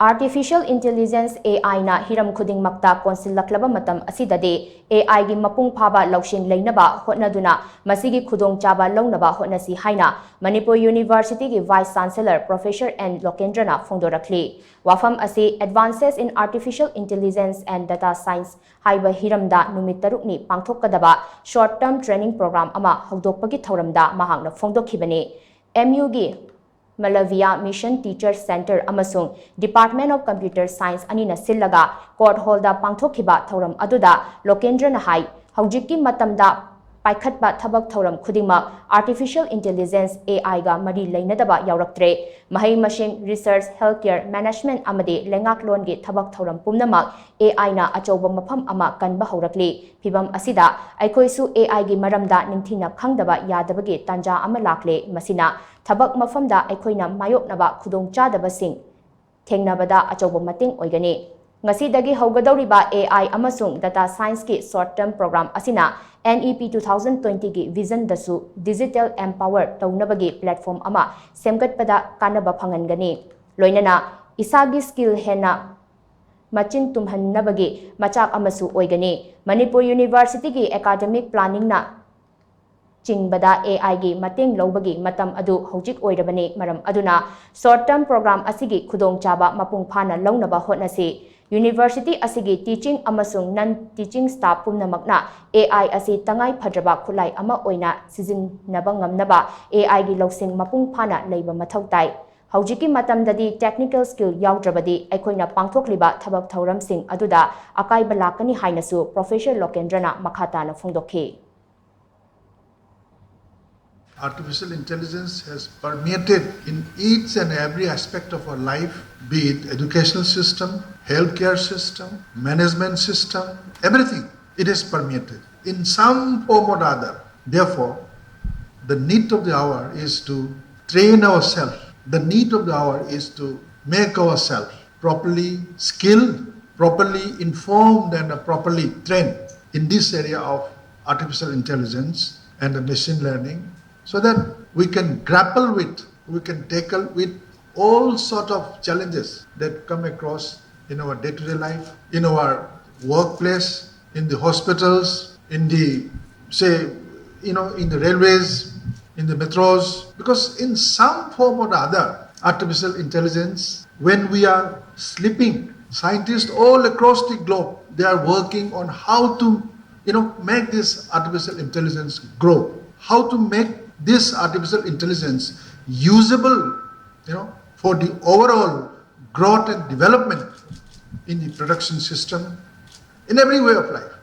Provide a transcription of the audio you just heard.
Artificial Intelligence AI na Hiram Khudingmakta Konsillaklaba Matamsidadi AI gi mapung phaba Lousing Leinaba Hotnaduna masigi khudong chaba Lounaba Hotnasi haina Manipur University gi Vice Chancellor Professor N Lokendra na phongdorakli wafam asi Advances in Artificial Intelligence and Data Science haiba hiramda numit tarukni pangthokadaba short term training program ama hawdokpagi thauramda mahakna phongdokhibani MU gi Malavia Mission Teacher Center amasung Department of Computer Science anina sillaga court holda pangthokhiba thauram aduda Lokendra na hai haujikki matamda paikhatba thabak thauram khudingmak Artificial Intelligence AI ga mari leinadaba yauraktre mahai machine research healthcare management amadi lengaklon gi thabak thauram pumnamak AI na achauba mafam ama kanba haurakli phibam asida aikhoisu AI gi maramda ningthina khangdaba yadabagi tanja ama lakle masina Thabak mafamda aikhoina mayoknaba khudong chadabasing thengnabada achauba mating oigani ngasidagi haugadawriba AI amasung data science ki short term program asina NEP 2020 gi vision dasu digital empower taunabagi platform ama semgatpada kanaba phangangani loinana isagi skill hena machin tumhannabagi machak amasu oigani Manipur University gi academic planning na Chingbada AI gi mateng lobagi matam adu hojik oirabani maram aduna short term program asigi khudong chaba mapung phana launaba hotnasi University asigi teaching amasung non teaching staff pumnamakna AI asi tangaiphadaba khulai ama oina sijinnaba ngamnaba AI gi lousing mapung phana leiba mathau tai hojiki matamdadi technical skill yaudravadi aikhoina pangthokliba thabak thauram sing aduda akai balakani hainasu Professor Lokendra na makhata na phongdokhi Artificial intelligence has permeated in each and every aspect of our life, be it educational system, healthcare system, management system, everything. It is permeated in some form or other. Therefore, the need of the hour is to train ourselves. The need of the hour is to make ourselves properly skilled, properly informed and properly trained in this area of artificial intelligence and machine learning, so that we can grapple with, we can tackle with all sort of challenges that come across in our day-to-day life, in our workplace, in the hospitals, in the, say, in the railways, in the metros, because in some form or other, artificial intelligence, when we are sleeping, scientists all across the globe, they are working on how to, make this artificial intelligence grow, how to make this artificial intelligence usable, for the overall growth and development in the production system, in every way of life.